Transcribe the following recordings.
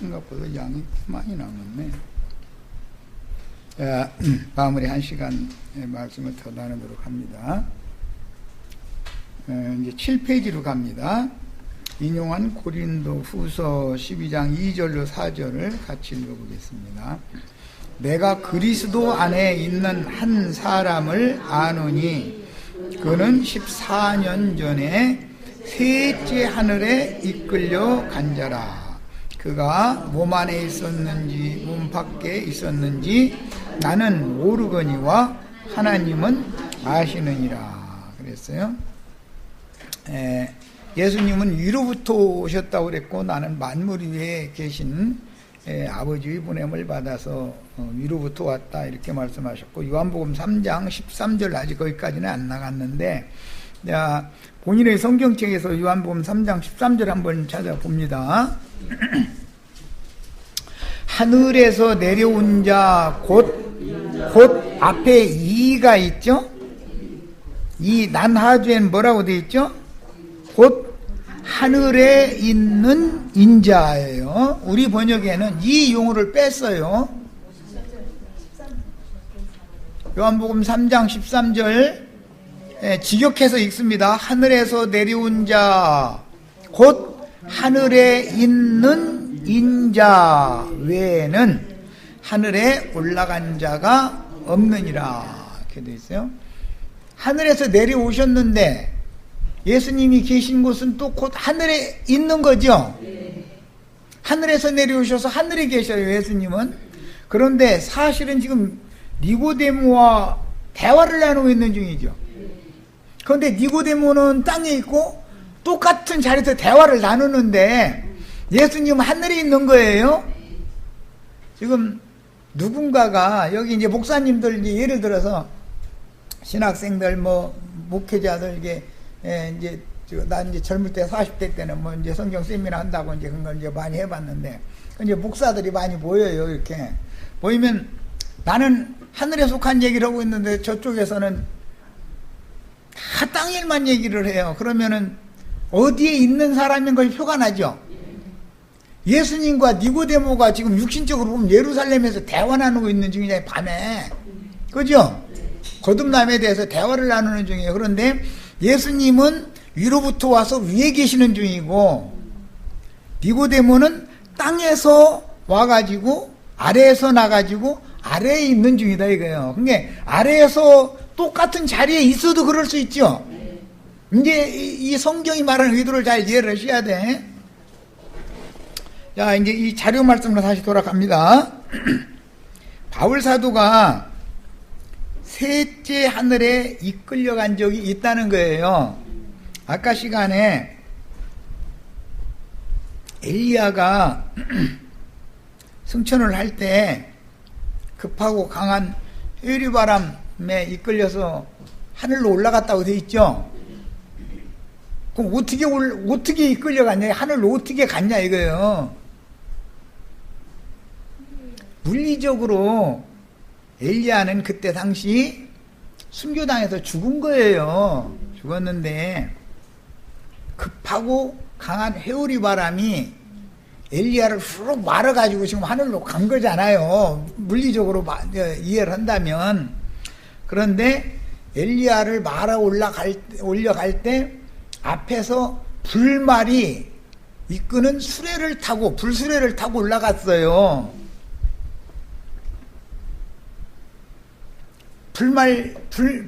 생각보다 양이 많이 남았네. 마무리 1시간 말씀을 더 나누도록 합니다. 이제 7페이지로 갑니다. 인용한 고린도 후서 12장 2절로 4절을 같이 읽어보겠습니다. 내가 그리스도 안에 있는 한 사람을 아노니 그는 14년 전에 셋째 하늘에 이끌려 간 자라. 그가 몸 안에 있었는지 몸 밖에 있었는지 나는 모르거니와 하나님은 아시느니라 그랬어요. 예수님은 위로부터 오셨다고 그랬고 나는 만물 위에 계신 아버지의 보냄을 받아서 위로부터 왔다 이렇게 말씀하셨고, 요한복음 3장 13절 아직 거기까지는 안 나갔는데 본인의 성경책에서 요한복음 3장 13절 한번 찾아봅니다. 하늘에서 내려온 자 곧 앞에 이가 있죠. 이 난하주에는 뭐라고 되어 있죠? 곧 하늘에 있는 인자예요. 우리 번역에는 이 용어를 뺐어요. 요한복음 3장 13절 직역해서 읽습니다. 하늘에서 내려온 자 곧 하늘에 있는 인자 외에는 하늘에 올라간 자가 없느니라 이렇게 되어 있어요. 하늘에서 내려오셨는데 예수님이 계신 곳은 또 곧 하늘에 있는 거죠. 하늘에서 내려오셔서 하늘에 계셔요, 예수님은. 그런데 사실은 지금 니고데모와 대화를 나누고 있는 중이죠. 그런데 니고데모는 땅에 있고 똑같은 자리에서 대화를 나누는데 예수님은 하늘에 있는 거예요. 지금 누군가가 여기 이제 목사님들 이제 예를 들어서 신학생들 목회자들 이제 난 이제 젊을 때 40대 때는 이제 성경 세미나 한다고 이제 그런 걸 이제 많이 해봤는데 이제 목사들이 많이 모여요. 이렇게 모이면 나는 하늘에 속한 얘기를 하고 있는데 저쪽에서는 다 땅 일만 얘기를 해요. 그러면은 어디에 있는 사람인 것이 표가 나죠. 예수님과 니고데모가 지금 육신적으로 보면 예루살렘에서 대화 나누고 있는 중이잖아요, 밤에. 그죠? 거듭남에 대해서 대화를 나누는 중이에요. 그런데 예수님은 위로부터 와서 위에 계시는 중이고 니고데모는 땅에서 와가지고 아래에서 나가지고 아래에 있는 중이다 이거예요. 그러니까 아래에서 똑같은 자리에 있어도 그럴 수 있죠. 이제 이 성경이 말하는 의도를 잘 이해를 하셔야 돼. 자, 이제 이 자료 말씀으로 다시 돌아갑니다. 바울 사도가 셋째 하늘에 이끌려간 적이 있다는 거예요. 아까 시간에 엘리야가 승천을 할 때 급하고 강한 회류바람에 이끌려서 하늘로 올라갔다고 돼 있죠. 그럼 어떻게 이끌려갔냐, 하늘로 어떻게 갔냐 이거예요. 물리적으로 엘리야는 그때 당시 순교당해서 죽은 거예요. 죽었는데 급하고 강한 회오리 바람이 엘리야를 훅 말아가지고 지금 하늘로 간 거잖아요. 물리적으로 이해를 한다면. 그런데 엘리야를 말아 올려갈 때 앞에서 불말이 이끄는 불수레를 타고 올라갔어요.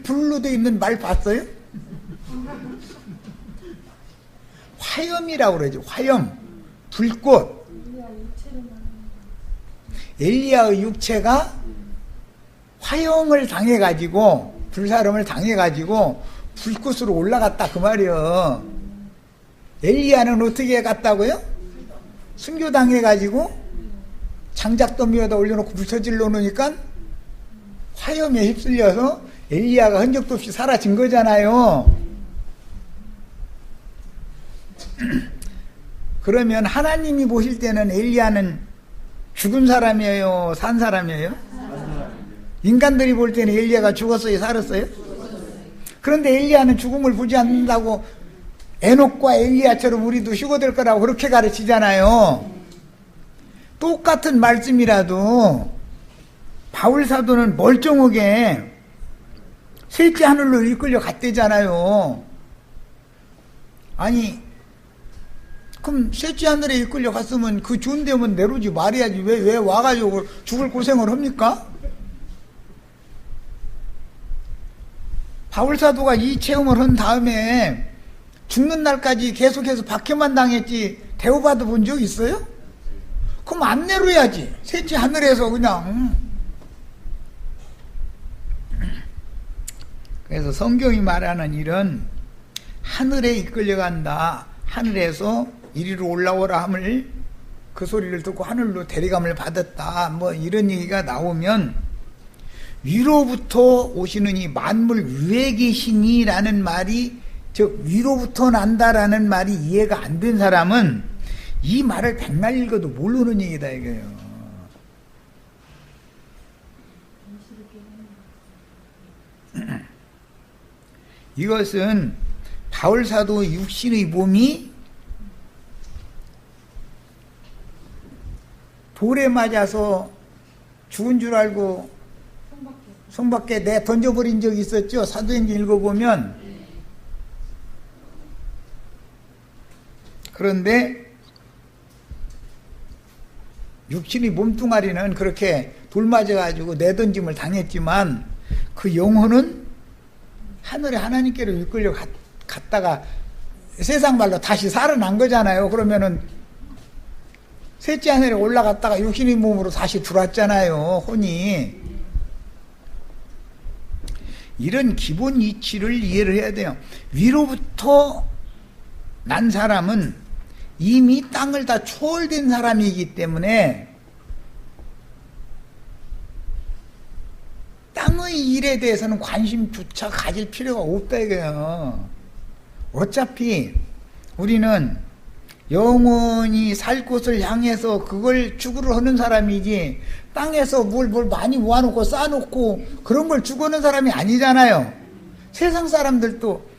불로 돼 있는 말 봤어요? 화염이라고 그러죠. 화염, 불꽃. 엘리야의 육체가 화염을 당해가지고 불사름을 당해가지고 불꽃으로 올라갔다 그 말이에요. 엘리야는 어떻게 갔다고요? 순교당해가지고 장작더미 위에다 올려놓고 불처질러 놓으니까 화염에 휩쓸려서 엘리야가 흔적도 없이 사라진 거잖아요. 그러면 하나님이 보실 때는 엘리야는 죽은 사람이에요, 산 사람이에요? 인간들이 볼 때는 엘리야가 죽었어요, 살았어요? 그런데 엘리야는 죽음을 보지 않는다고 에녹과 엘리야처럼 우리도 휴거될 거라고 그렇게 가르치잖아요. 똑같은 말씀이라도 바울 사도는 멀쩡하게 셋째 하늘로 이끌려 갔대잖아요. 아니 그럼 셋째 하늘에 이끌려 갔으면 그 좋은 데면 내려오지 말아야지. 왜 와가지고 죽을 고생을 합니까? 바울 사도가 이 체험을 한 다음에 죽는 날까지 계속해서 박해만 당했지 대우받아 본 적 있어요? 그럼 안 내려야지. 셋째 하늘에서 그냥. 그래서 성경이 말하는 일은 하늘에 이끌려간다. 하늘에서 이리로 올라오라 함을 그 소리를 듣고 하늘로 데려감을 받았다. 뭐 이런 얘기가 나오면 위로부터 오시는 이 만물 위에 계시니라는 말이 즉 위로부터 난다라는 말이 이해가 안 된 사람은 이 말을 백날 읽어도 모르는 얘기다 이거예요. 이것은 바울 사도 육신의 몸이 돌에 맞아서 죽은 줄 알고 성 밖에 내 던져버린 적이 있었죠. 사도행전 읽어보면. 그런데 육신의 몸뚱아리는 그렇게 돌 맞아가지고 내던짐을 당했지만 그 영혼은 하늘에 하나님께로 이끌려 갔다가 세상 말로 다시 살아난 거잖아요. 그러면은 셋째 하늘에 올라갔다가 육신의 몸으로 다시 들어왔잖아요. 혼이. 이런 기본 이치를 이해를 해야 돼요. 위로부터 난 사람은 이미 땅을 다 초월된 사람이기 때문에 땅의 일에 대해서는 관심조차 가질 필요가 없다 이거예요. 어차피 우리는 영원히 살 곳을 향해서 그걸 추구를 하는 사람이지 땅에서 뭘 많이 모아놓고 쌓아놓고 그런 걸 추구하는 사람이 아니잖아요. 세상 사람들도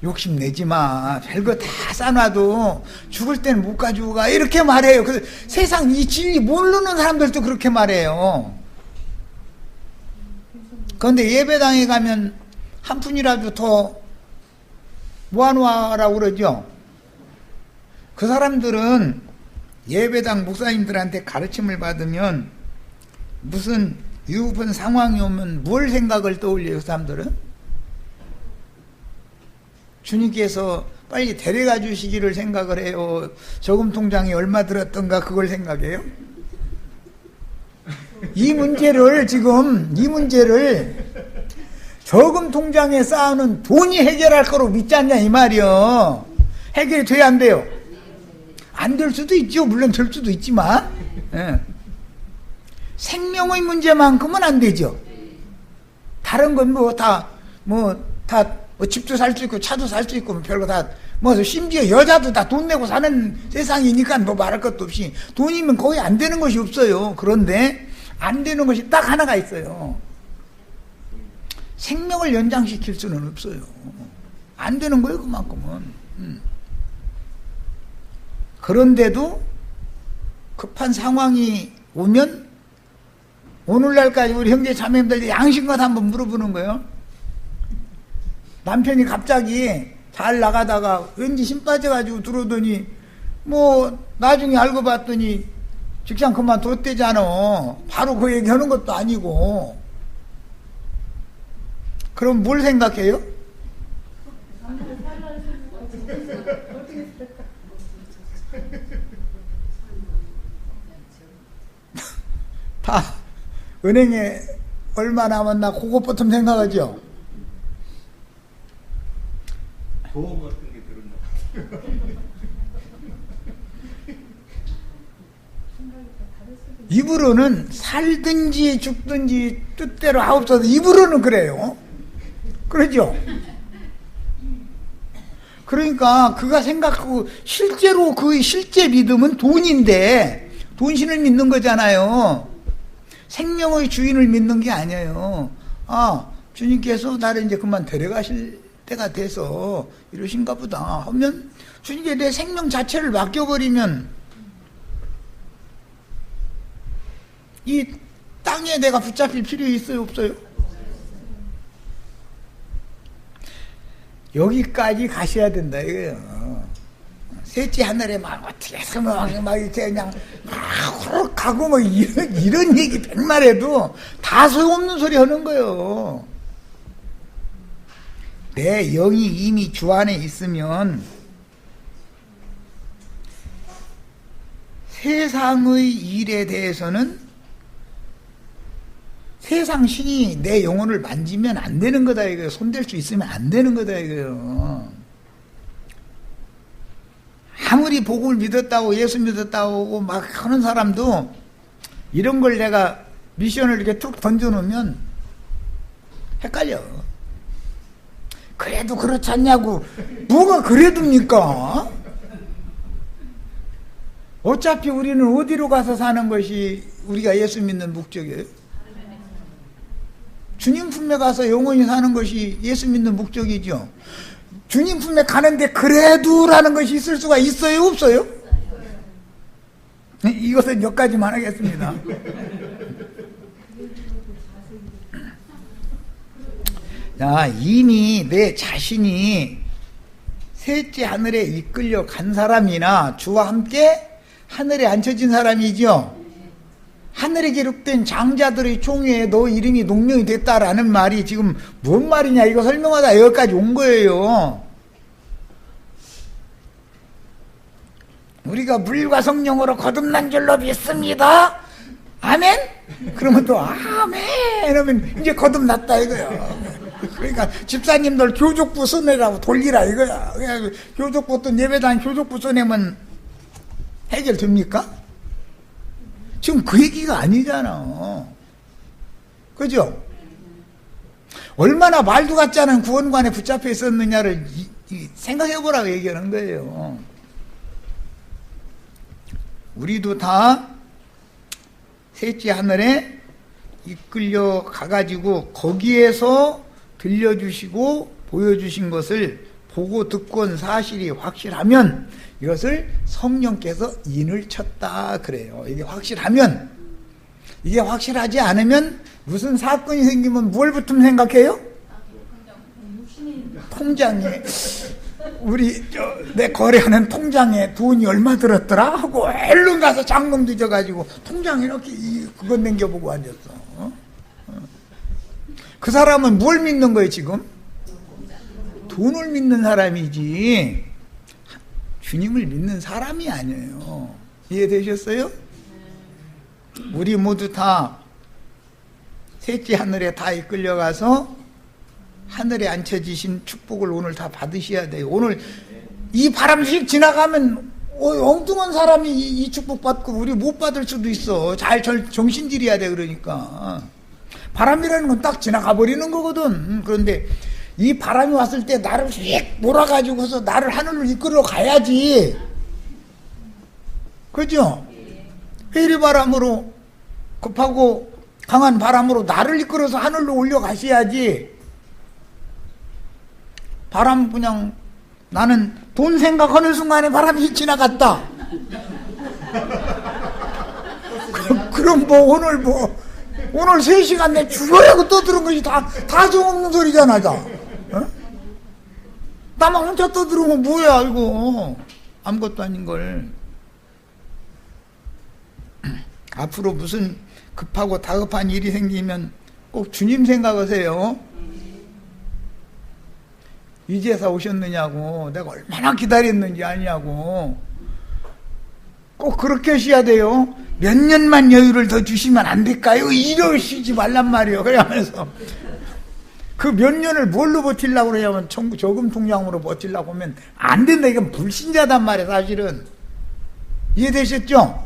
욕심내지 마. 별거 다 쌓아놔도 죽을 때는 못 가지고 가. 이렇게 말해요. 세상 이 진리 모르는 사람들도 그렇게 말해요. 그런데 예배당에 가면 한 푼이라도 더 모아놓으라고 그러죠. 그 사람들은 예배당 목사님들한테 가르침을 받으면 무슨 위급한 상황이 오면 뭘 생각을 떠올려요, 그 사람들은? 주님께서 빨리 데려가 주시기를 생각을 해요. 저금 통장에 얼마 들었던가 그걸 생각해요? 이 문제를 저금 통장에 쌓아놓은 돈이 해결할 거로 믿지 않냐 이 말이요. 해결이 돼야 안 돼요? 안 될 수도 있죠. 물론 될 수도 있지만 예. 생명의 문제만큼은 안 되죠. 다른 건 집도 살 수 있고 차도 살 수 있고 별거 다 심지어 여자도 다 돈 내고 사는 세상이니까 말할 것도 없이 돈이면 거의 안 되는 것이 없어요. 그런데 안 되는 것이 딱 하나가 있어요. 생명을 연장시킬 수는 없어요. 안 되는 거예요, 그만큼은. 그런데도 급한 상황이 오면 오늘날까지 우리 형제 자매님들 양심껏 한번 물어보는 거예요. 남편이 갑자기 잘 나가다가 왠지 힘 빠져가지고 들어오더니 나중에 알고 봤더니 직장 그만뒀대잖아. 바로 그 얘기하는 것도 아니고. 그럼 뭘 생각해요? 다 은행에 얼마 남았나 그것부터 생각하죠. 보험 같은 게 들었나? 입으로는 살든지 죽든지 뜻대로 하옵소서. 입으로는 그래요. 그러죠? 그러니까 그가 생각하고 실제로 그 실제 믿음은 돈인데 돈신을 믿는 거잖아요. 생명의 주인을 믿는 게 아니에요. 주님께서 나를 이제 그만 데려가실 때가 돼서 이러신가 보다 하면 주님께 내 생명 자체를 맡겨버리면 이 땅에 내가 붙잡힐 필요 있어요, 없어요? 여기까지 가셔야 된다 이거예요. 셋째 하늘에 막 어떻게 해서 막 이렇게 그냥 막 가고 뭐 이런 얘기 백날 해도 다 소용없는 소리 하는 거예요. 내 영이 이미 주 안에 있으면 세상의 일에 대해서는 세상 신이 내 영혼을 만지면 안 되는 거다 이거예요. 손댈 수 있으면 안 되는 거다 이거예요. 아무리 복음을 믿었다고 예수 믿었다고 막 하는 사람도 이런 걸 내가 미션을 이렇게 툭 던져놓으면 헷갈려. 그래도 그렇지 않냐고. 뭐가 그래도입니까? 어차피 우리는 어디로 가서 사는 것이 우리가 예수 믿는 목적이에요? 주님 품에 가서 영원히 사는 것이 예수 믿는 목적이죠. 주님 품에 가는데 그래도라는 것이 있을 수가 있어요, 없어요? 이것은 여기까지만 하겠습니다. 자, 이미 내 자신이 셋째 하늘에 이끌려 간 사람이나 주와 함께 하늘에 앉혀진 사람이죠. 하늘에 기록된 장자들의 총회에 너 이름이 농명이 됐다라는 말이 지금 뭔 말이냐 이거 설명하다 여기까지 온 거예요. 우리가 물과 성령으로 거듭난 줄로 믿습니다. 아멘? 그러면 또 아멘 이러면 이제 거듭났다 이거야. 그러니까 집사님들 교족부 써내라고 돌리라 이거야. 교족부 또 예배당 교족부 써내면 해결됩니까? 지금 그 얘기가 아니잖아. 그죠? 얼마나 말도 같지 않은 구원관에 붙잡혀 있었느냐를 생각해보라고 얘기하는 거예요. 우리도 다 셋째 하늘에 이끌려 가가지고 거기에서 들려주시고 보여주신 것을 보고 듣고 온 사실이 확실하면 이것을 성령께서 인을 쳤다 그래요. 이게 확실하면. 이게 확실하지 않으면 무슨 사건이 생기면 뭘 붙으면 생각해요? 통장에 우리 내 거래하는 통장에 돈이 얼마 들었더라 하고 얼른 가서 잔금 뒤져가지고 통장에 이렇게 그거 남겨보고 앉았어. 그 사람은 뭘 믿는 거예요 지금? 돈을 믿는 사람이지 주님을 믿는 사람이 아니에요. 이해되셨어요? 우리 모두 다 셋째 하늘에 다 이끌려가서 하늘에 앉혀지신 축복을 오늘 다 받으셔야 돼요. 오늘 이 바람씩 지나가면 엉뚱한 사람이 이 축복 받고 우리 못 받을 수도 있어. 잘 정신들여야 돼. 그러니까 바람이라는 건 딱 지나가 버리는 거거든. 그런데 이 바람이 왔을 때 나를 휙 몰아가지고서 나를 하늘로 이끌어 가야지. 그죠? 회리바람으로 급하고 강한 바람으로 나를 이끌어서 하늘로 올려가셔야지. 바람 그냥 나는 돈 생각하는 순간에 바람이 지나갔다. 그럼 오늘 3시간 내 죽어야고 떠드는 것이 다 소용없는 소리잖아. 어? 나만 혼자 떠들으면 뭐야 이거. 아무것도 아닌 걸. 앞으로 무슨 급하고 다급한 일이 생기면 꼭 주님 생각하세요. 이제서 오셨느냐고, 내가 얼마나 기다렸는지 아냐고. 꼭 그렇게 하셔야 돼요. 몇 년만 여유를 더 주시면 안 될까요? 이러시지 말란 말이에요. 그러면서 그 몇 년을 뭘로 버틸라고 그러냐면 저금 통장으로 버틸라고 하면 안 된다. 이건 불신자단 말이에요 사실은. 이해되셨죠?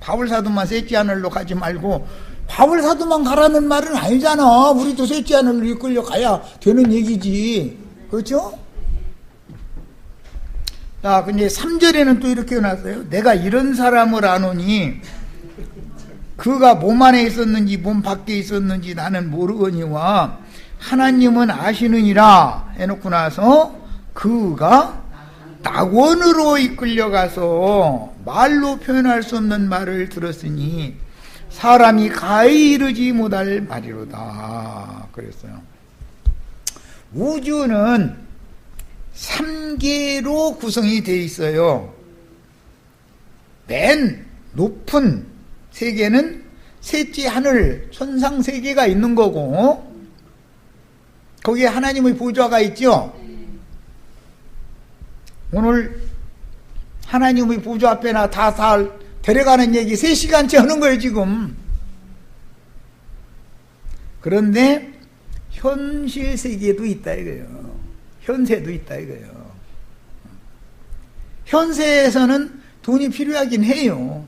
바울사도만 셋째 하늘로 가지 말고 바울사도만 가라는 말은 아니잖아. 우리도 셋째 하늘로 이끌려 가야 되는 얘기지. 그렇죠? 자, 근데 3절에는 또 이렇게 해놨어요. 내가 이런 사람을 아노니 그가 몸 안에 있었는지 몸 밖에 있었는지 나는 모르거니와 하나님은 아시느니라 해놓고 나서 그가 낙원으로 이끌려가서 말로 표현할 수 없는 말을 들었으니 사람이 가히 이르지 못할 말이로다 그랬어요. 우주는 3개로 구성이 되어 있어요. 맨 높은 세계는 셋째 하늘 천상 세계가 있는 거고, 거기에 하나님의 보좌가 있죠. 오늘 하나님의 보좌 앞에나 다 데려가는 얘기 3시간째 하는 거예요 지금. 그런데 현실 세계도 있다 이거예요. 현세도 있다 이거예요. 현세에서는 돈이 필요하긴 해요.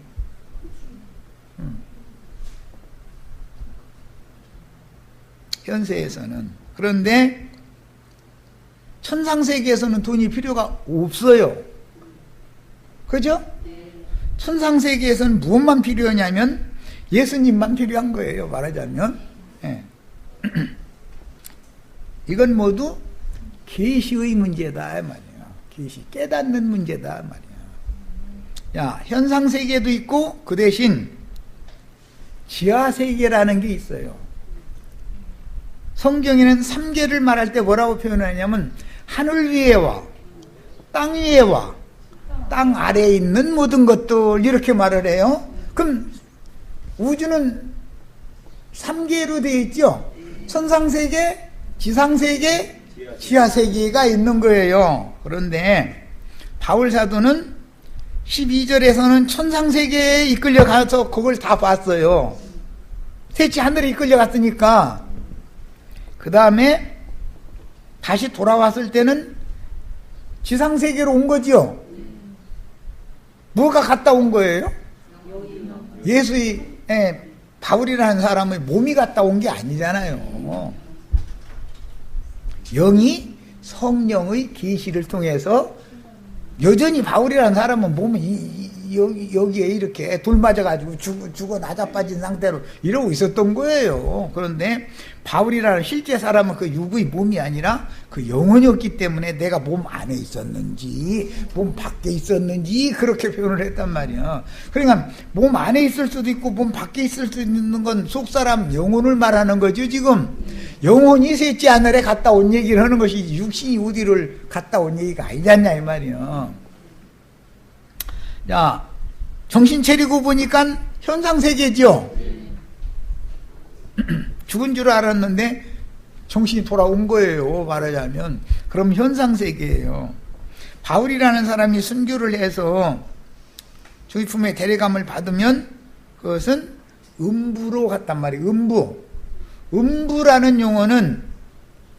현세에서는. 그런데 천상세계에서는 돈이 필요가 없어요. 그죠? 천상세계에서는 무엇만 필요하냐면 예수님만 필요한 거예요. 말하자면. 예. 이건 모두 계시의 문제다 말이야. 계시, 깨닫는 문제다 말이야. 야, 현상세계도 있고 그 대신 지하세계라는 게 있어요. 성경에는 3계를 말할 때 뭐라고 표현하냐면 하늘 위에와 땅 위에와 땅 아래에 있는 모든 것들 이렇게 말을 해요. 그럼 우주는 3계로 되어 있죠. 천상세계, 지상세계, 지하세계가 있는 거예요. 그런데 바울사도는 12절에서는 천상세계에 이끌려가서 그걸 다 봤어요. 셋째 하늘에 이끌려갔으니까. 그 다음에 다시 돌아왔을 때는 지상세계로 온 거죠. 뭐가 갔다 온 거예요? 예수의 바울이라는 사람의 몸이 갔다 온 게 아니잖아요. 영이 성령의 계시를 통해서 여전히 바울이라는 사람은 몸이 여기에 이렇게 돌 맞아가지고 죽어 나자빠진 상태로 이러고 있었던 거예요. 그런데 바울이라는 실제 사람은 그 육의 몸이 아니라 그 영혼이었기 때문에 내가 몸 안에 있었는지 몸 밖에 있었는지 그렇게 표현을 했단 말이야. 그러니까 몸 안에 있을 수도 있고 몸 밖에 있을 수 있는 건 속사람 영혼을 말하는 거죠. 지금 영혼이 셋째 하늘에 갔다 온 얘기를 하는 것이 육신이 어디를 갔다 온 얘기가 아니잖냐 이 말이야. 자, 정신 차리고 보니까 현상세계죠. 죽은 줄 알았는데 정신이 돌아온 거예요. 말하자면. 그럼 현상세계예요. 바울이라는 사람이 순교를 해서 저희 품에 데려감을 받으면 그것은 음부로 갔단 말이에요. 음부라는 용어는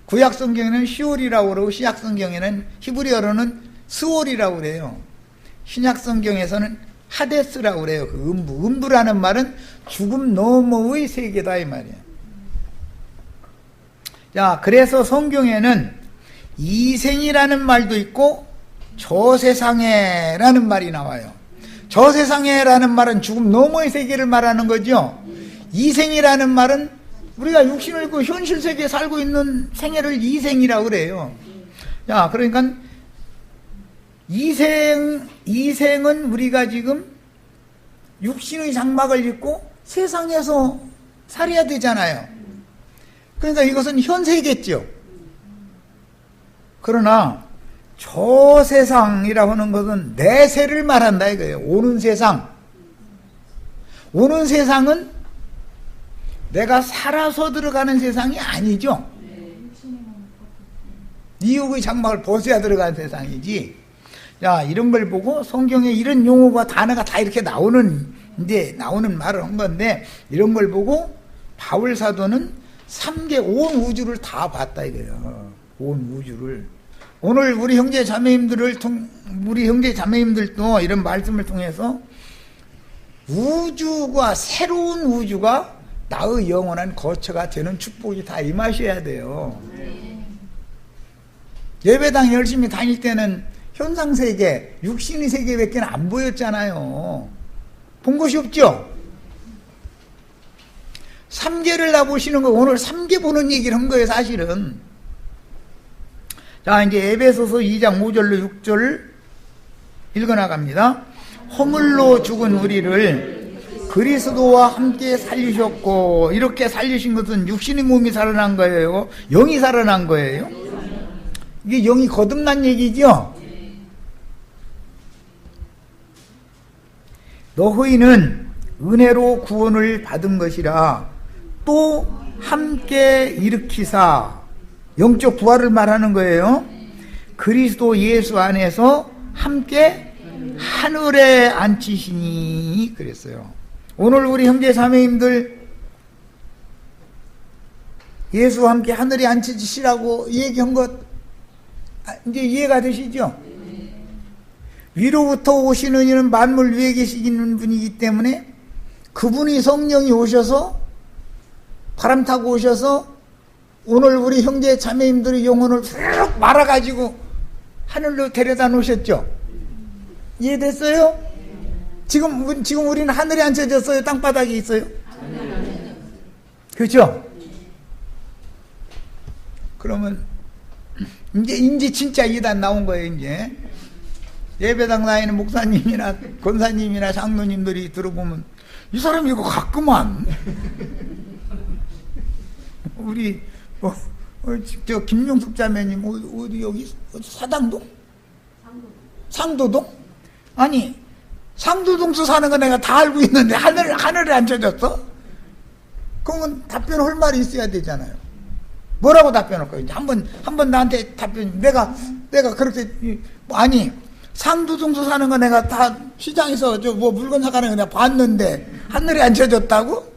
구약 성경에는 시올이라고 그러고 신약 성경에는 히브리어로는 스올이라고 그래요. 신약 성경에서는 하데스라고 그래요. 그 음부라는 말은 죽음 너머의 세계다 이 말이에요. 자, 그래서 성경에는 이생이라는 말도 있고 저세상에라는 말이 나와요. 저세상에라는 말은 죽음 너머의 세계를 말하는 거죠. 이생이라는 말은 우리가 육신을 입고 현실 세계에 살고 있는 생애를 이생이라고 그래요. 자, 그러니까 이생은 우리가 지금 육신의 장막을 입고 세상에서 살아야 되잖아요. 그러니까 이것은 현세겠죠. 그러나 저 세상이라고 하는 것은 내세를 말한다 이거예요. 오는 세상. 오는 세상은 내가 살아서 들어가는 세상이 아니죠. 이육의 장막을 벗어야 들어가는 세상이지. 자, 이런 걸 보고 성경에 이런 용어가 단어가 다 이렇게 나오는 말을 한 건데, 이런 걸 보고 바울 사도는 3개 온 우주를 다 봤다 이거예요. 온 우주를. 오늘 우리 형제 자매님들도 이런 말씀을 통해서 우주가, 새로운 우주가 나의 영원한 거처가 되는 축복이 다 임하셔야 돼요. 예배당 열심히 다닐 때는 현상세계, 육신의 세계밖에 안 보였잖아요. 본 것이 없죠? 3계를 다 보시는 거, 오늘 3계 보는 얘기를 한 거예요, 사실은. 자, 이제 에베소서 2장 5절로 6절 읽어나갑니다. 허물로 죽은 우리를 그리스도와 함께 살리셨고, 이렇게 살리신 것은 육신의 몸이 살아난 거예요? 영이 살아난 거예요? 이게 영이 거듭난 얘기죠? 너희는 은혜로 구원을 받은 것이라 또 함께 일으키사, 영적 부활을 말하는 거예요. 그리스도 예수 안에서 함께 하늘에 앉히시니 그랬어요. 오늘 우리 형제 자매님들 예수와 함께 하늘에 앉히시라고 얘기한 것 이제 이해가 되시죠? 위로부터 오시는 이는 만물 위에 계시는 분이기 때문에 그분이 성령이 오셔서 바람 타고 오셔서 오늘 우리 형제 자매님들의 영혼을 쭉 말아가지고 하늘로 데려다 놓으셨죠? 이해됐어요? 지금 우리는 하늘에 앉혀졌어요? 땅바닥에 있어요? 그렇죠? 그러면 이제 진짜 이단 나온 거예요. 이제 예배당 다니는 목사님이나 권사님이나 장로님들이 들어보면 이 사람 이거 같구만. 우리 저 김용숙 자매님 어디 여기 사당동? 상도동? 아니 상도동서 사는 거 내가 다 알고 있는데 하늘에 앉혀졌어? 그러면 답변할 말이 있어야 되잖아요. 뭐라고 답변할 거예요? 한번 나한테 답변. 내가 그렇게 아니 상도동서 사는 거 내가 다 시장에서 저 뭐 물건 사가는 거 내가 봤는데 하늘에 앉혀졌다고?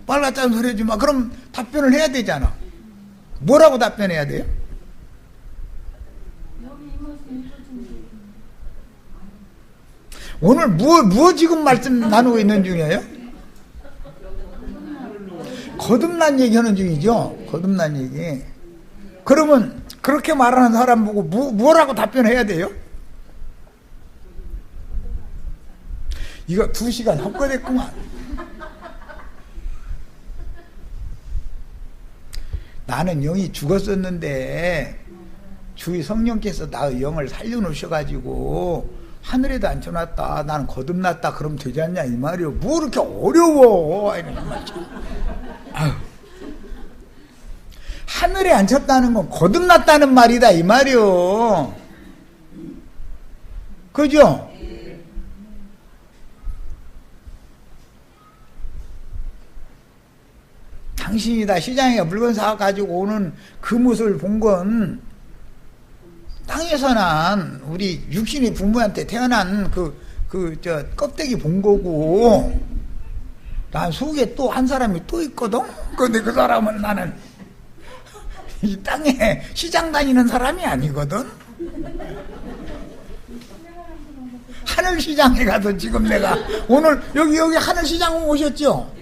말 같다는 소리 하지 마. 그럼 답변을 해야 되잖아. 뭐라고 답변해야 돼요? 오늘 뭐 지금 말씀 나누고 있는 중이에요? 거듭난 얘기 하는 중이죠. 거듭난 얘기. 그러면 그렇게 말하는 사람 보고 뭐라고 답변해야 돼요? 이거 2시간 헛거됐구만. 나는 영이 죽었었는데 주의 성령께서 나의 영을 살려놓으셔가지고 하늘에도 앉혀놨다. 나는 거듭났다. 그럼 되지 않냐 이 말이요. 뭐 이렇게 어려워. 이런 말이죠. 하늘에 앉혔다는 건 거듭났다는 말이다 이 말이요. 그죠? 당신이 다 시장에 물건 사가지고 오는 그 모습을 본 건 땅에서 난 우리 육신의 부모한테 태어난 저 껍데기 본 거고, 난 속에 또 한 사람이 또 있거든? 근데 그 사람은 나는 이 땅에 시장 다니는 사람이 아니거든? 하늘시장에 가서 지금 내가 오늘 여기 하늘시장 오셨죠?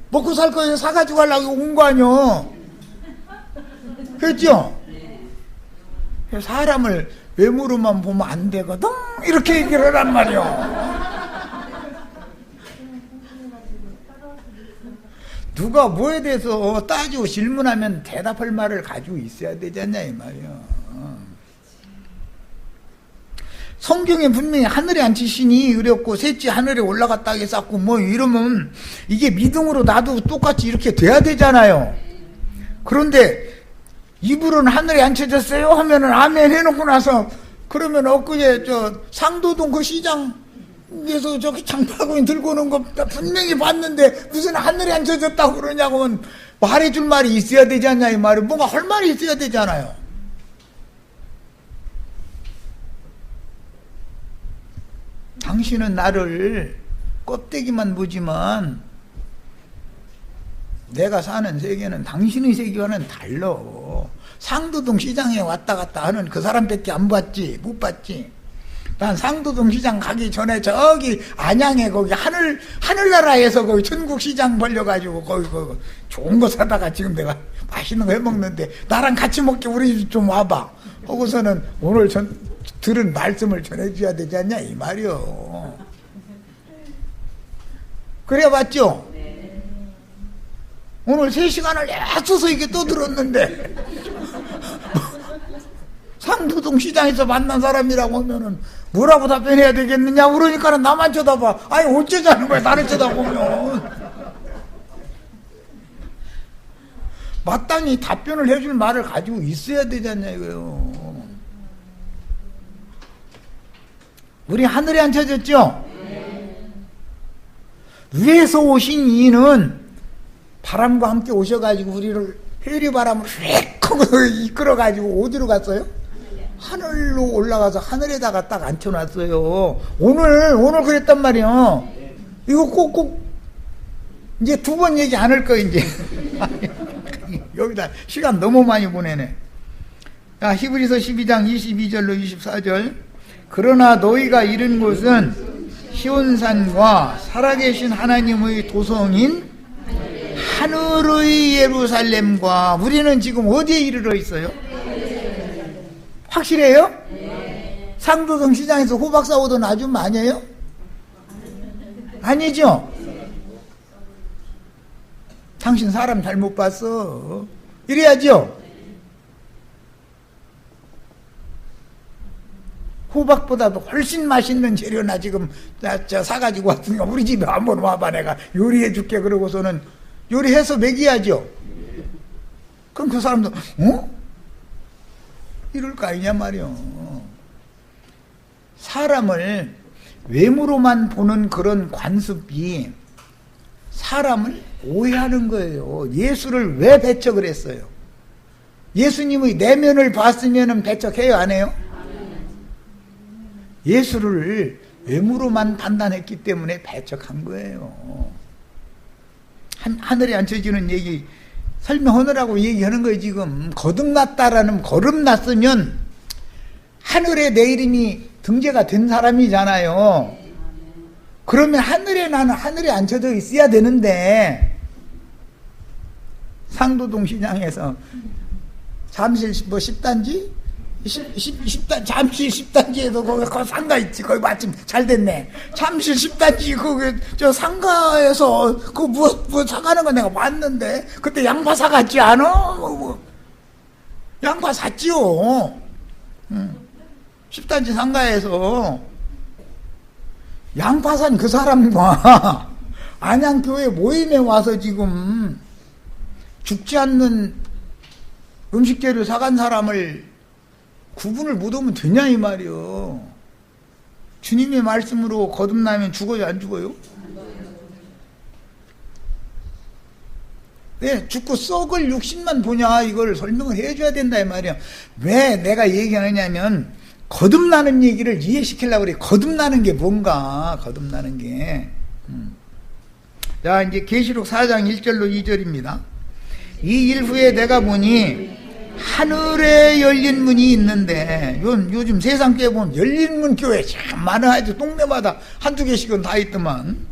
먹고 살 거 사가지고 가려고 온 거 아니요? 그랬죠? 사람을 외모로만 보면 안 되거든? 이렇게 얘기를 하란 말이요. 누가 뭐에 대해서 따지고 질문하면 대답할 말을 가지고 있어야 되지 않냐 이 말이요. 성경에 분명히 하늘에 앉히시니 이랬고 셋째 하늘에 올라갔다 했었고 뭐 이러면 이게 믿음으로 나도 똑같이 이렇게 돼야 되잖아요. 그런데 이불은 하늘에 앉혀졌어요 하면은 아멘 해놓고 나서 그러면 엊그제 저 상도동 그 시장에서 저기 장바구니 들고 오는 거 분명히 봤는데 무슨 하늘에 앉혀졌다고 그러냐고 하면 말해줄 말이 있어야 되지 않냐 이 말이. 뭔가 할 말이 있어야 되잖아요. 당신은 나를 껍데기만 보지만 내가 사는 세계는 당신의 세계와는 달라. 상도동 시장에 왔다 갔다 하는 그 사람밖에 안 봤지, 못 봤지. 난 상도동 시장 가기 전에 저기 안양에 거기 하늘나라에서 거기 천국시장 벌려가지고 거기 좋은 거 사다가 지금 내가 맛있는 거 해먹는데 나랑 같이 먹게 우리 집 좀 와봐. 하고서는 오늘 들은 말씀을 전해줘야 되지 않냐 이 말이요. 그래 봤죠? 오늘 3시간을 애써서 이게 또 들었는데 상도동 시장에서 만난 사람이라고 하면은 뭐라고 답변해야 되겠느냐 그러니까는 나만 쳐다봐. 아니 어쩌자는 거야 나를 쳐다보면. 마땅히 답변을 해줄 말을 가지고 있어야 되잖냐 이거요. 우리 하늘에 앉혀졌죠? 위에서 오신 이는 바람과 함께 오셔가지고 우리를 해리바람을 휙 하고 이끌어가지고 어디로 갔어요? 하늘로 올라가서 하늘에다가 딱 앉혀놨어요. 오늘 그랬단 말이야. 이거 꼭 이제 두 번 얘기 안 할 거 이제. 여기다 시간 너무 많이 보내네. 자, 히브리서 12장 22절로 24절. 그러나 너희가 이른 곳은 시온산과 살아계신 하나님의 도성인 하늘의 예루살렘과. 우리는 지금 어디에 이르러 있어요? 확실해요? 상도동 시장에서 호박 사오던 아줌마 아니에요? 아니죠? 당신 사람 잘못 봤어. 이래야죠? 호박보다도 훨씬 맛있는 재료나 지금 사가지고 왔으니까 우리 집에 한번 와봐. 내가 요리해 줄게. 그러고서는 요리해서 먹여야죠. 그럼 그 사람도 이럴 거 아니냐 말이요. 사람을 외모로만 보는 그런 관습이 사람을 오해하는 거예요. 예수를 왜 배척을 했어요? 예수님의 내면을 봤으면 배척해요 안 해요? 예수를 외모로만 판단했기 때문에 배척한 거예요. 하늘에 앉혀지는 얘기 설명하느라고 얘기하는 거예요. 지금 거듭났다라는, 거듭났으면 하늘에 내 이름이 등재가 된 사람이잖아요. 그러면 나는 하늘에 앉혀져 있어야 되는데, 상도동 시장에서 잠실 10단지? 잠실 10단지에도 거기 상가 있지. 거기 마침 잘 됐네. 잠실 10단지 거기 상가에서 그 뭐 사가는 거 내가 봤는데, 그때 양파 사갔지 않아? 양파 샀지요. 10단지 상가에서 양파 산 그 사람과 안양교회 모임에 와서 지금 죽지 않는 음식재료 사간 사람을 구분을 못하면 되냐 이 말이요. 주님의 말씀으로 거듭나면 죽어요 안 죽어요? 왜 죽고 썩을 육신만 보냐, 이걸 설명을 해줘야 된다 이 말이야. 왜 내가 얘기하느냐면 거듭나는 얘기를 이해시키려고 그래. 거듭나는 게 뭔가, 거듭나는 게. 자, 이제 계시록 4장 1절로 2절입니다. 이 일 후에 내가 보니 하늘에 열린 문이 있는데, 요즘 세상 께 보면 열린 문 교회 참 많아. 아주 동네마다 한두 개씩은 다 있더만.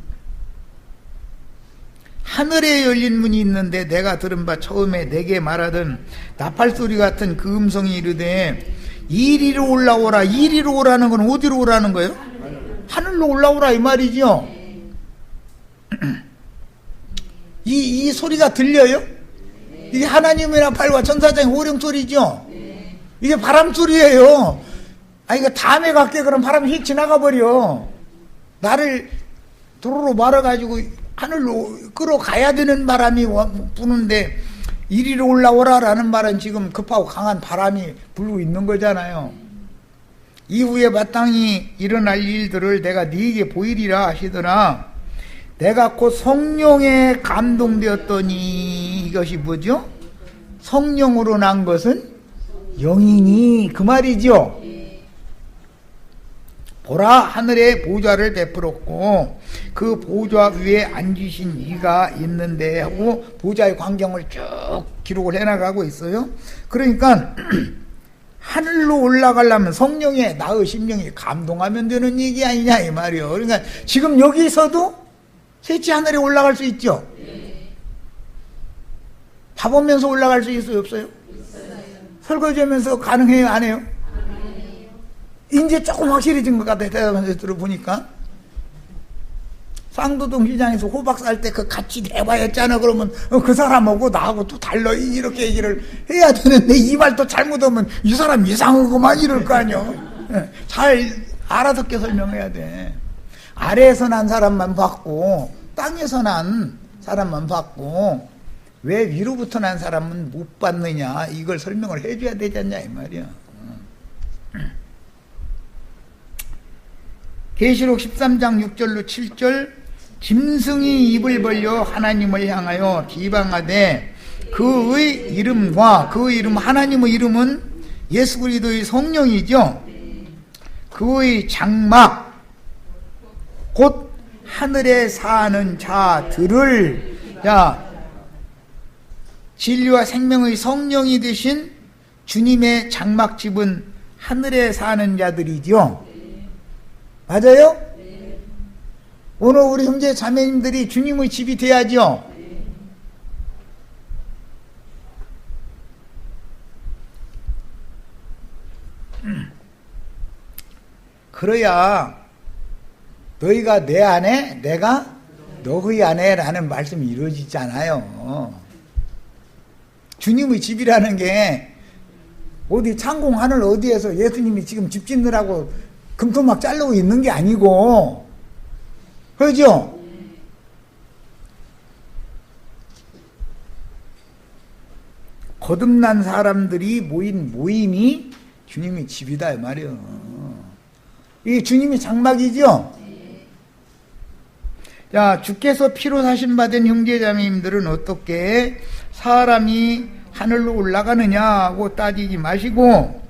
하늘에 열린 문이 있는데 내가 들은 바 처음에 내게 말하던 나팔소리 같은 그 음성이 이르되 이리로 올라오라. 이리로 오라는 건 어디로 오라는 거예요? 하늘로 올라오라 이 말이죠. 이 소리가 들려요? 이게 하나님의 나팔과 천사장의 호령 소리죠. 이게 바람 소리예요. 이거 다음에 갈게. 그럼 바람이 휙 지나가 버려. 나를 도로로 말아가지고 하늘로 끌어가야 되는 바람이 부는데, 이리로 올라오라라는 말은 지금 급하고 강한 바람이 불고 있는 거잖아요. 이후에 마땅히 일어날 일들을 내가 네게 보이리라 하시더라. 내가 곧 성령에 감동되었더니, 이것이 뭐죠? 성령으로 난 것은 영이니, 그 말이죠. 보라, 하늘에 보좌를 베풀었고 그 보좌 위에 앉으신 이가 있는데 하고 보좌의 광경을 쭉 기록을 해나가고 있어요. 그러니까 하늘로 올라가려면 성령의 나의 심령이 감동하면 되는 얘기 아니냐 이 말이요. 그러니까 지금 여기서도 셋째 하늘에 올라갈 수 있죠. 밥 오면서 올라갈 수 있어요 없어요? 설거지하면서 가능해요 안 해요? 이제 조금 확실해진 것 같아요. 대답하는 데 들어보니까. 쌍도동 시장에서 호박 살 때 그 같이 대화했잖아. 그러면 그 사람하고 나하고 또 달라 이렇게 얘기를 해야 되는데 이 말 또 잘못하면 이 사람 이상하구만 이럴 거 아니야. 잘 알아듣게 설명해야 돼. 아래에서 난 사람만 받고 땅에서 난 사람만 받고 왜 위로부터 난 사람은 못 받느냐 이걸 설명을 해줘야 되지 않냐 이 말이야. 계시록 13장 6절로 7절 짐승이 입을 벌려 하나님을 향하여 비방하되 그의 이름과 그 이름 하나님의 이름은 예수 그리스도의 성령이죠. 그의 장막 곧 하늘에 사는 자들을 진리와 생명의 성령이 되신 주님의 장막집은 하늘에 사는 자들이죠. 맞아요? 오늘 우리 형제 자매님들이 주님의 집이 돼야죠. 그래야 너희가 내 안에 내가 너희 안에 라는 말씀이 이루어지잖아요. 주님의 집이라는 게 어디 창공 하늘 어디에서 예수님이 지금 집 짓느라고 금토막 자르고 있는 게 아니고, 그렇죠? 거듭난 사람들이 모인 모임이 주님의 집이다 이 말이에요. 이게 주님의 장막이죠? 자, 주께서 피로 사신 받은 형제자매님들은 어떻게 사람이 하늘로 올라가느냐고 따지지 마시고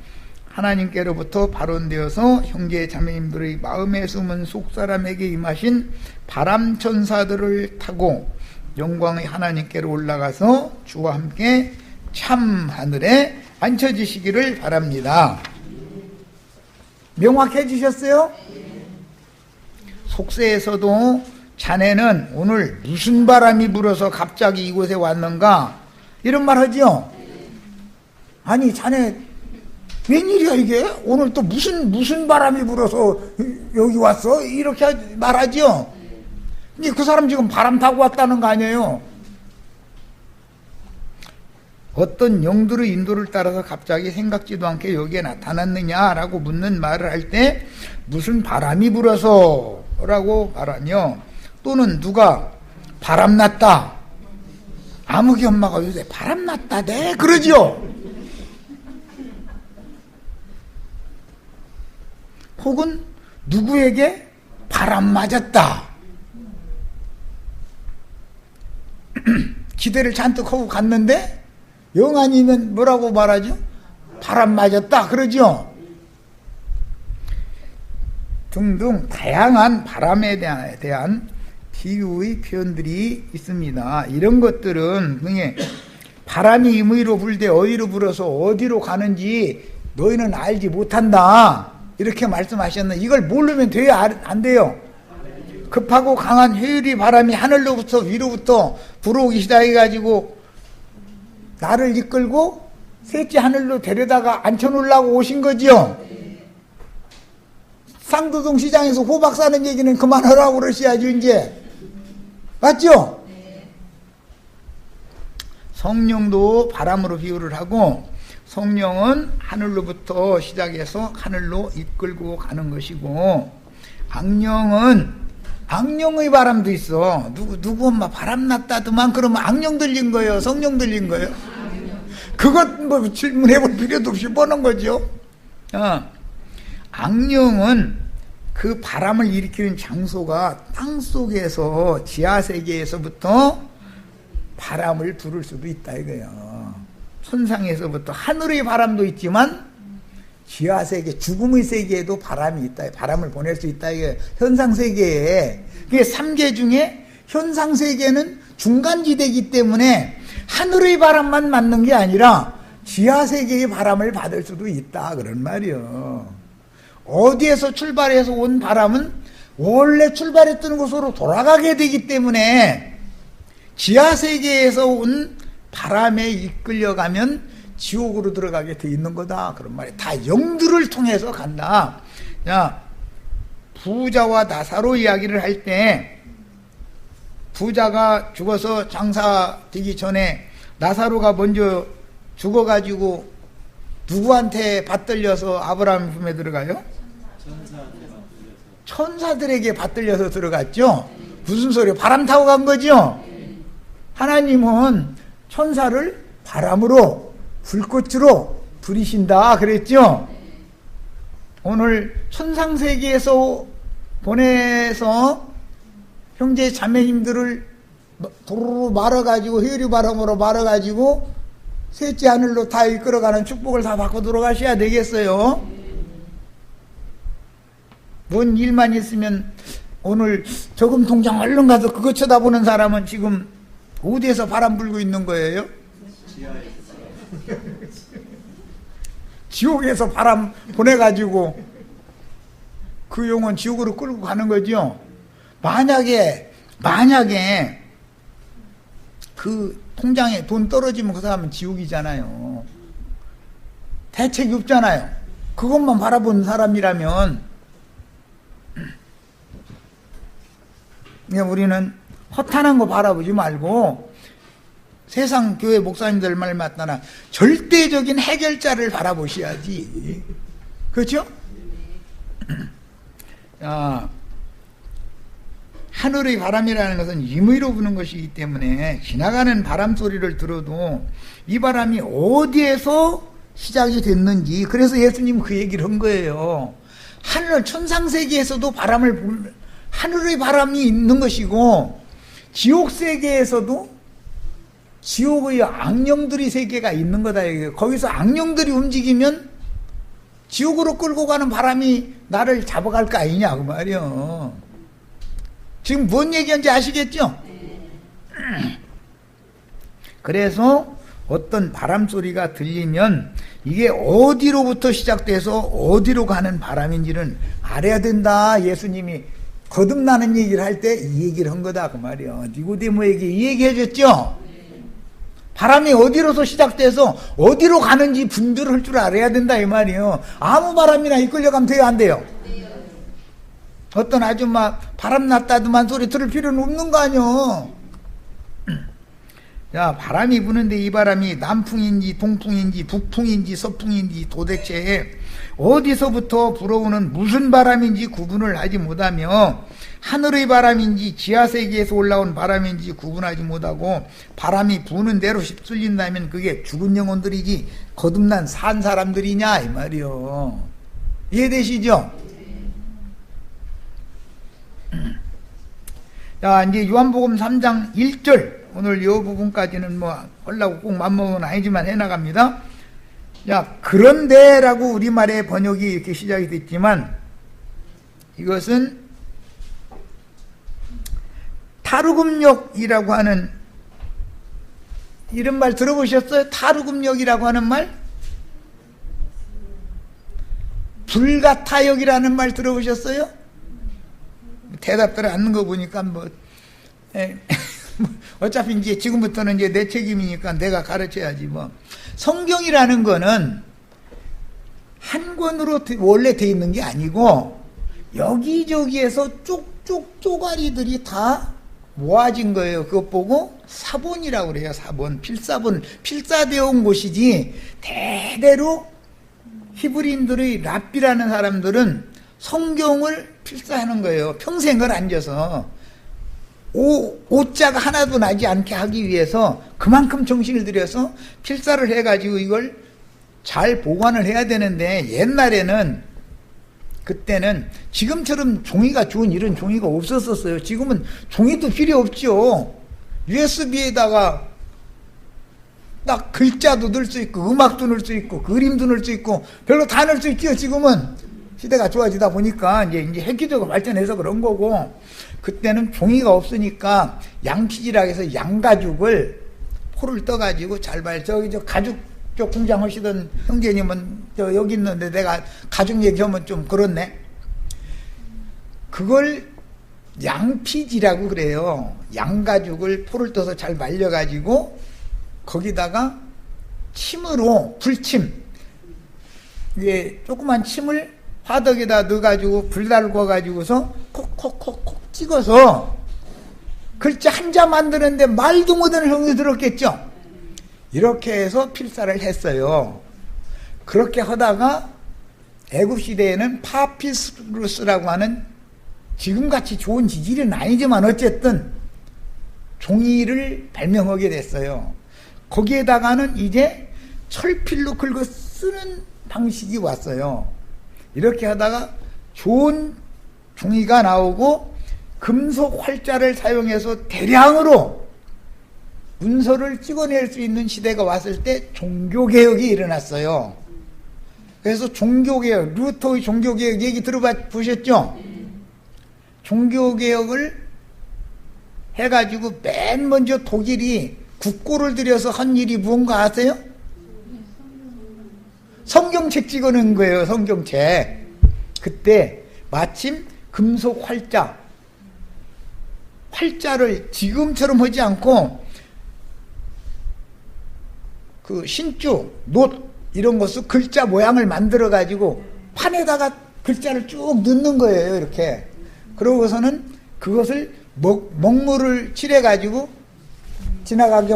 하나님께로부터 발원되어서 형제자매님들의 마음에 숨은 속사람에게 임하신 바람천사들을 타고 영광의 하나님께로 올라가서 주와 함께 참 하늘에 앉혀지시기를 바랍니다. 명확해지셨어요? 속세에서도 자네는 오늘 무슨 바람이 불어서 갑자기 이곳에 왔는가 이런 말 하죠. 아니 자네 웬일이야 이게? 오늘 또 무슨 바람이 불어서 여기 왔어? 이렇게 말하죠. 근데 그 사람 지금 바람 타고 왔다는 거 아니에요. 어떤 영들의 인도를 따라서 갑자기 생각지도 않게 여기에 나타났느냐라고 묻는 말을 할 때 무슨 바람이 불어서 라고 말하며, 또는 누가 바람났다, 아무개 엄마가 요새 바람났다 네 그러죠. 혹은 누구에게 바람 맞았다, 기대를 잔뜩 하고 갔는데 영 아니면 뭐라고 말하죠? 바람 맞았다 그러죠. 등등 다양한 바람에 대한 비유의 표현들이 있습니다. 이런 것들은 그냥 바람이 임의로 불되 어디로 불어서 어디로 가는지 너희는 알지 못한다 이렇게 말씀하셨는데, 이걸 모르면 돼요? 안 돼요? 급하고 강한 회유리 바람이 하늘로부터 위로부터 불어오기 시작해가지고 나를 이끌고 셋째 하늘로 데려다가 앉혀놓으려고 오신 거죠. 쌍도동 시장에서 호박 사는 얘기는 그만하라고 그러셔야죠 이제. 맞죠? 성령도 바람으로 비유를 하고, 성령은 하늘로부터 시작해서 하늘로 이끌고 가는 것이고, 악령의 바람도 있어. 누구 엄마 바람 났다더만 그러면 악령 들린 거예요? 성령 들린 거예요? 그것 뭐 질문해볼 필요도 없이 보는 거죠. 악령은 그 바람을 일으키는 장소가 땅속에서 지하세계에서부터 바람을 부를 수도 있다 이거예요. 천상에서부터 하늘의 바람도 있지만 지하세계, 죽음의 세계에도 바람이 있다, 바람을 보낼 수 있다 이거예요. 현상세계에. 그게 3계 중에 현상세계는 중간지대이기 때문에 하늘의 바람만 맞는 게 아니라 지하세계의 바람을 받을 수도 있다 그런 말이요. 어디에서 출발해서 온 바람은 원래 출발했던 곳으로 돌아가게 되기 때문에 지하세계에서 온 바람에 이끌려가면 지옥으로 들어가게 돼 있는 거다 그런 말이에요. 다 영들을 통해서 간다. 자, 부자와 나사로 이야기를 할 때 부자가 죽어서 장사되기 전에 나사로가 먼저 죽어가지고 누구한테 받들려서 아브라함 품에 들어가요? 천사들에게 받들려서 들어갔죠. 무슨 소리예요? 바람 타고 간 거죠. 하나님은 천사를 바람으로 불꽃으로 부리신다 그랬죠. 오늘 천상세계에서 보내서 형제 자매님들을 도로 말아가지고 해류 바람으로 말아가지고 셋째 하늘로 다 이끌어가는 축복을 다 받고 들어가셔야 되겠어요. 뭔 일만 있으면 오늘 저금 통장 얼른 가서 그거 쳐다보는 사람은 지금 어디에서 바람 불고 있는 거예요? 지옥에서 바람 보내가지고 그 영혼 지옥으로 끌고 가는 거죠. 만약에 그 통장에 돈 떨어지면 그 사람은 지옥이잖아요. 대책이 없잖아요. 그것만 바라보는 사람이라면. 그러니까 우리는 허탄한 거 바라보지 말고 세상 교회 목사님들 말 맞다나 절대적인 해결자를 바라보셔야지. 그렇죠? 하늘의 바람이라는 것은 임의로 부는 것이기 때문에 지나가는 바람 소리를 들어도 이 바람이 어디에서 시작이 됐는지, 그래서 예수님 그 얘기를 한 거예요. 하늘 천상세계에서도 하늘의 바람이 있는 것이고, 지옥세계에서도 지옥의 악령들의 세계가 있는 거다. 거기서 악령들이 움직이면 지옥으로 끌고 가는 바람이 나를 잡아갈 거 아니냐 그 말이요. 지금 뭔 얘기인지 아시겠죠? 그래서 어떤 바람 소리가 들리면 이게 어디로부터 시작돼서 어디로 가는 바람인지는 알아야 된다. 예수님이 거듭나는 얘기를 할 때 이 얘기를 한 거다 그 말이요. 니고데모에게 이 얘기 해줬죠? 바람이 어디로서 시작돼서 어디로 가는지 분별을 할 줄 알아야 된다 이 말이요. 아무 바람이나 이끌려가면 돼요, 안 돼요? 어떤 아줌마 바람 났다더만 소리 들을 필요는 없는 거 아니요. 자, 바람이 부는데 이 바람이 남풍인지 동풍인지 북풍인지 서풍인지 도대체 어디서부터 불어오는 무슨 바람인지 구분을 하지 못하며 하늘의 바람인지 지하세계에서 올라온 바람인지 구분하지 못하고 바람이 부는 대로 휩쓸린다면 그게 죽은 영혼들이지 거듭난 산 사람들이냐 이 말이요. 이해되시죠? 자, 이제 요한복음 3장 1절, 오늘 이 부분까지는 뭐 하려고 꼭 맘먹은 아니지만 해나갑니다. 자, 그런데라고 우리말의 번역이 이렇게 시작이 됐지만 이것은 타르굼역이라고 하는 이런 말 들어보셨어요? 타르굼역이라고 하는 말? 불가타역이라는 말 들어보셨어요? 대답들 않는 거 보니까 어차피 이제 지금부터는 이제 내 책임이니까 내가 가르쳐야지 뭐. 성경이라는 거는 한 권으로 원래 돼 있는 게 아니고 여기저기에서 쪽쪽 쪼가리들이 다 모아진 거예요. 그것 보고 사본이라고 그래요. 사본, 필사본, 필사되어 온 곳이지 대대로 히브리인들의 랍비라는 사람들은 성경을 필사하는 거예요. 평생을 앉아서 오자가 하나도 나지 않게 하기 위해서 그만큼 정신을 들여서 필사를 해가지고 이걸 잘 보관을 해야 되는데, 옛날에는 그때는 지금처럼 종이가 좋은 이런 종이가 없었었어요. 지금은 종이도 필요 없죠. USB에다가 딱 글자도 넣을 수 있고 음악도 넣을 수 있고 그림도 넣을 수 있고 별로 다 넣을 수 있죠. 지금은 시대가 좋아지다 보니까 이제 획기적으로 발전해서 그런 거고, 그때는 종이가 없으니까 양피지라 해서 양가죽을 포를 떠가지고 잘 봐요. 저기 저 가죽 쪽 공장 하시던 형제님은 저 여기 있는데 내가 가죽 얘기하면 좀 그렇네. 그걸 양피지라고 그래요. 양가죽을 포를 떠서 잘 말려가지고 거기다가 침으로 불침, 이게 조그만 침을 화덕에다 넣어가지고 불 달궈가지고서 콕콕콕콕 찍어서 글자 한자 만드는데 말도 못하는 형이 들었겠죠. 이렇게 해서 필사를 했어요. 그렇게 하다가 애굽 시대에는 파피루스라고 하는 지금같이 좋은 지질은 아니지만 어쨌든 종이를 발명하게 됐어요. 거기에다가는 이제 철필로 긁어 쓰는 방식이 왔어요. 이렇게 하다가 좋은 종이가 나오고 금속 활자를 사용해서 대량으로 문서를 찍어낼 수 있는 시대가 왔을 때 종교개혁이 일어났어요. 그래서 종교개혁, 루터의 종교개혁 얘기 들어보셨죠? 종교개혁을 해가지고 맨 먼저 독일이 국고를 들여서 한 일이 무언가 아세요? 성경책 찍어낸 거예요. 성경책. 그때 마침 금속 활자를 지금처럼 하지 않고 그 신주, 놋 이런 것을 글자 모양을 만들어 가지고 판에다가 글자를 쭉 넣는 거예요. 이렇게. 그러고서는 그것을 먹물을 칠해 가지고 지나가게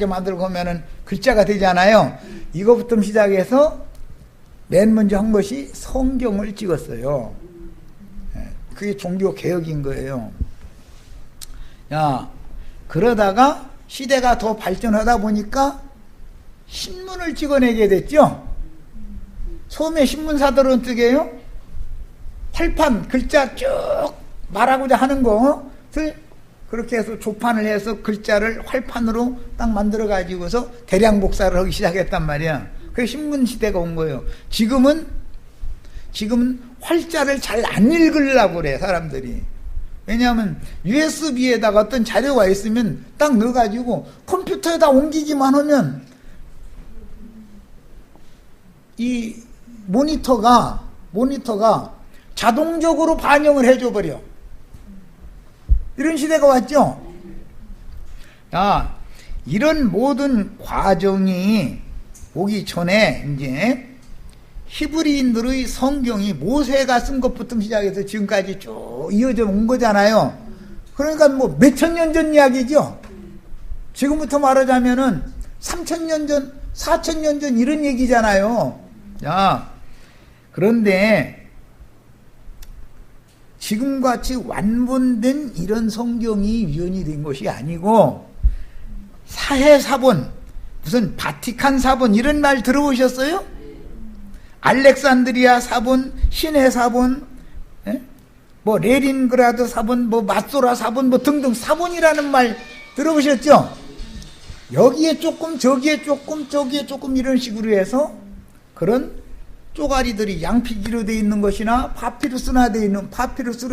만들고 하면은 글자가 되잖아요. 이거부터 시작해서 맨 먼저 한 것이 성경을 찍었어요. 그게 종교 개혁인 거예요. 야, 그러다가 시대가 더 발전하다 보니까 신문을 찍어내게 됐죠. 처음에 신문사들은 어떻게 해요? 활판, 글자 쭉 말하고자 하는 것을 그렇게 해서 조판을 해서 글자를 활판으로 딱 만들어 가지고서 대량 복사를 하기 시작했단 말이야. 그게 신문 시대가 온 거예요. 지금은 활자를 잘 안 읽으려고 그래, 사람들이. 왜냐하면 USB에다가 어떤 자료가 있으면 딱 넣어가지고 컴퓨터에다 옮기기만 하면 이 모니터가 자동적으로 반영을 해줘버려. 이런 시대가 왔죠. 자, 이런 모든 과정이 오기 전에 이제 히브리인들의 성경이 모세가 쓴 것부터 시작해서 지금까지 쭉 이어져 온 거잖아요. 그러니까 뭐 몇천 년 전 이야기죠. 지금부터 말하자면은 3,000년 전, 4,000년 전 이런 얘기잖아요. 자, 그런데 지금같이 완본된 이런 성경이 유연이 된 것이 아니고 사해사본, 무슨 바티칸 사본 이런 말 들어보셨어요? 알렉산드리아 사본, 시내 사본, 뭐 레닌그라드 사본, 뭐 마소라 사본, 뭐 등등 사본이라는 말 들어보셨죠? 여기에 조금, 저기에 조금, 저기에 조금 이런 식으로 해서 그런 쪼가리들이 양피지로 되어 있는 것이나 파피루스로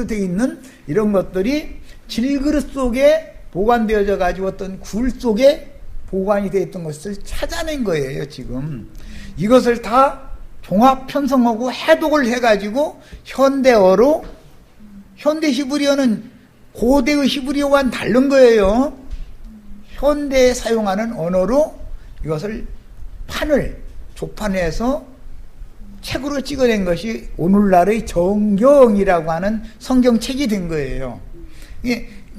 되어 있는 이런 것들이 질그릇 속에 보관되어져 가지고 어떤 굴 속에 보관이 되어 있던 것을 찾아낸 거예요. 지금 이것을 다 종합 편성하고 해독을 해가지고 현대어로, 현대 히브리어는 고대의 히브리어와는 다른 거예요. 현대에 사용하는 언어로 이것을 조판해서 책으로 찍어낸 것이 오늘날의 정경이라고 하는 성경책이 된 거예요.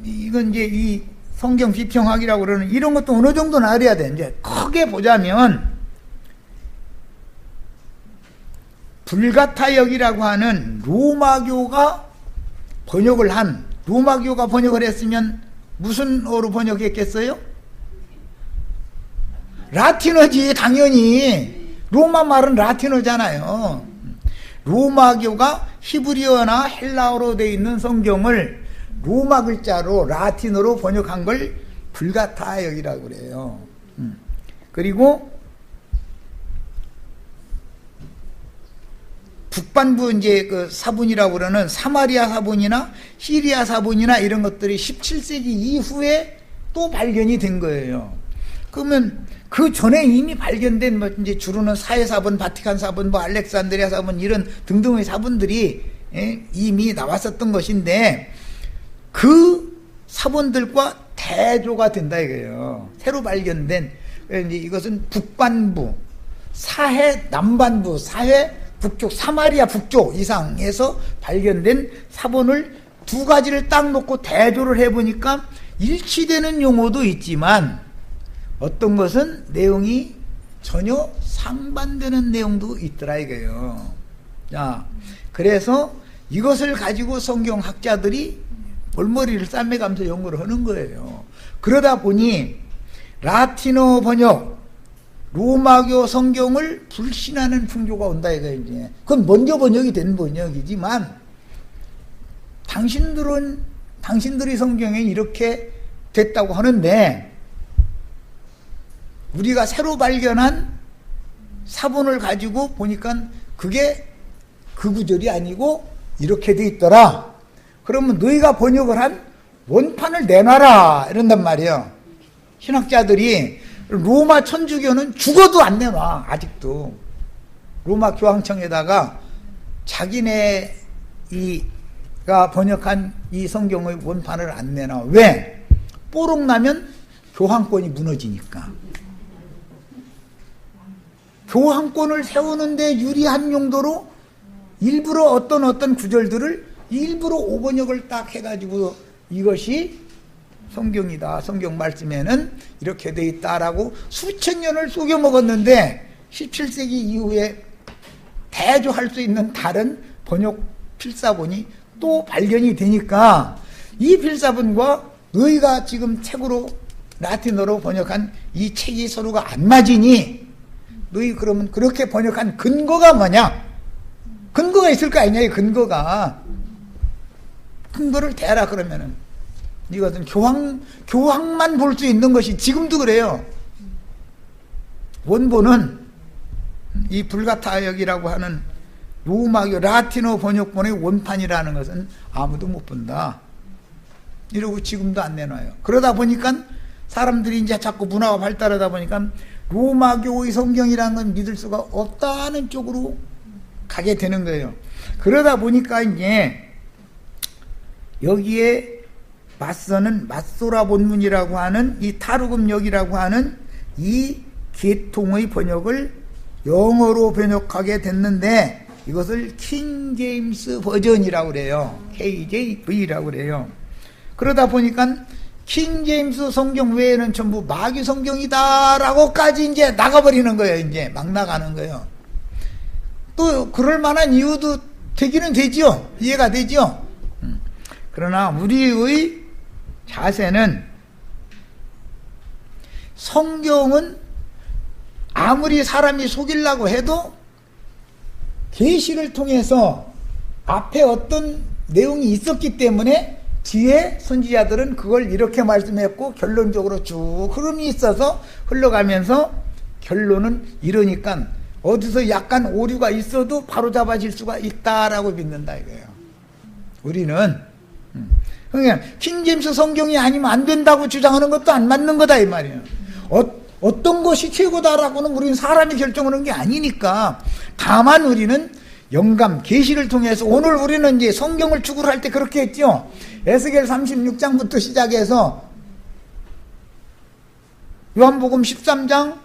이건 이제 이 성경 비평학이라고 그러는 이런 것도 어느 정도는 알아야 돼. 이제 크게 보자면 불가타역이라고 하는 로마교가 번역을 했으면 무슨 어로 번역했겠어요? 라틴어지, 당연히. 로마 말은 라틴어잖아요. 로마교가 히브리어나 헬라어로 되어 있는 성경을 로마 글자로 라틴어로 번역한 걸 불가타역이라고 그래요. 그리고 북반부 이제 그 사본이라고 그러는 사마리아 사본이나 시리아 사본이나 이런 것들이 17세기 이후에 또 발견이 된 거예요. 그러면 그 전에 이미 발견된 뭐 이제 주로는 사해 사본, 바티칸 사본, 뭐 알렉산드리아 사본 이런 등등의 사본들이 이미 나왔었던 것인데 그 사본들과 대조가 된다 이거예요. 새로 발견된. 이제 이것은 북반부, 사해 남반부, 사해 북쪽, 사마리아 북쪽 이상에서 발견된 사본을 두 가지를 딱 놓고 대조를 해보니까 일치되는 용어도 있지만 어떤 것은 내용이 전혀 상반되는 내용도 있더라 이거예요. 자, 그래서 이것을 가지고 성경학자들이 골머리를 싸매가면서 연구를 하는 거예요. 그러다 보니 라틴어 번역, 로마교 성경을 불신하는 풍조가 온다 이거예요. 이제 그건 먼저 번역이 된 번역이지만 당신들이 성경에 이렇게 됐다고 하는데 우리가 새로 발견한 사본을 가지고 보니까 그게 그 구절이 아니고 이렇게 돼 있더라. 그러면 너희가 번역을 한 원판을 내놔라 이런단 말이에요. 신학자들이 로마 천주교는 죽어도 안 내놔. 아직도 로마 교황청에다가 자기네가 번역한 이 성경의 원판을 안 내놔. 왜? 뽀록 나면 교황권이 무너지니까. 교황권을 세우는데 유리한 용도로 일부러 어떤 구절들을 일부러 오번역을 딱 해가지고 이것이 성경이다. 성경 말씀에는 이렇게 돼 있다라고 수천 년을 속여 먹었는데 17세기 이후에 대조할 수 있는 다른 번역 필사본이 또 발견이 되니까 이 필사본과 너희가 지금 책으로 라틴어로 번역한 이 책이 서로가 안 맞으니 너희 그러면 그렇게 번역한 근거가 뭐냐? 근거가 있을 거 아니냐? 이 근거가. 근거를 대라 그러면은 이것은 교황만 볼 수 있는 것이 지금도 그래요. 원본은 이 불가타역이라고 하는 로마교 라틴어 번역본의 원판이라는 것은 아무도 못 본다. 이러고 지금도 안 내놔요. 그러다 보니까 사람들이 이제 자꾸 문화가 발달하다 보니까 로마교의 성경이라는 건 믿을 수가 없다는 쪽으로 가게 되는 거예요. 그러다 보니까 이제 여기에 맞서는 맞소라 본문이라고 하는 이 타르금역이라고 하는 이 계통의 번역을 영어로 번역하게 됐는데 이것을 킹 제임스 버전이라고 그래요. KJV라고 그래요. 그러다 보니까 킹 제임스 성경 외에는 전부 마귀 성경이다라고까지 이제 나가버리는 거예요. 이제 막 나가는 거예요. 또 그럴 만한 이유도 되기는 되죠. 이해가 되죠. 그러나 우리의 자세는 성경은 아무리 사람이 속이려고 해도 계시를 통해서 앞에 어떤 내용이 있었기 때문에 뒤에 선지자들은 그걸 이렇게 말씀했고 결론적으로 쭉 흐름이 있어서 흘러가면서 결론은 이러니까 어디서 약간 오류가 있어도 바로 잡아질 수가 있다라고 믿는다 이거예요. 우리는 그러니까 킹제임스 성경이 아니면 안 된다고 주장하는 것도 안 맞는 거다 이 말이에요. 어떤 것이 최고다라고는 우리는 사람이 결정하는 게 아니니까 다만 우리는 영감, 계시를 통해서 오늘 우리는 이제 성경을 추구를 할 때 그렇게 했죠. 에스겔 36장부터 시작해서 요한복음 13장,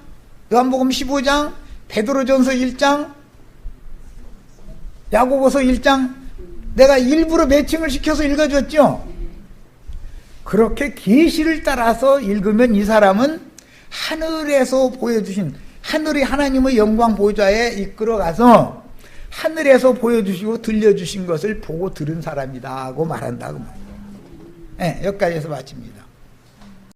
요한복음 15장, 베드로전서 1장, 야고보서 1장 내가 일부러 매칭을 시켜서 읽어줬죠. 그렇게 계시를 따라서 읽으면 이 사람은 하늘에서 보여주신 하늘이 하나님의 영광 보좌에 이끌어가서 하늘에서 보여주시고 들려주신 것을 보고 들은 사람이다 하고 말한다고 말이에요. 네, 여기까지 해서 마칩니다.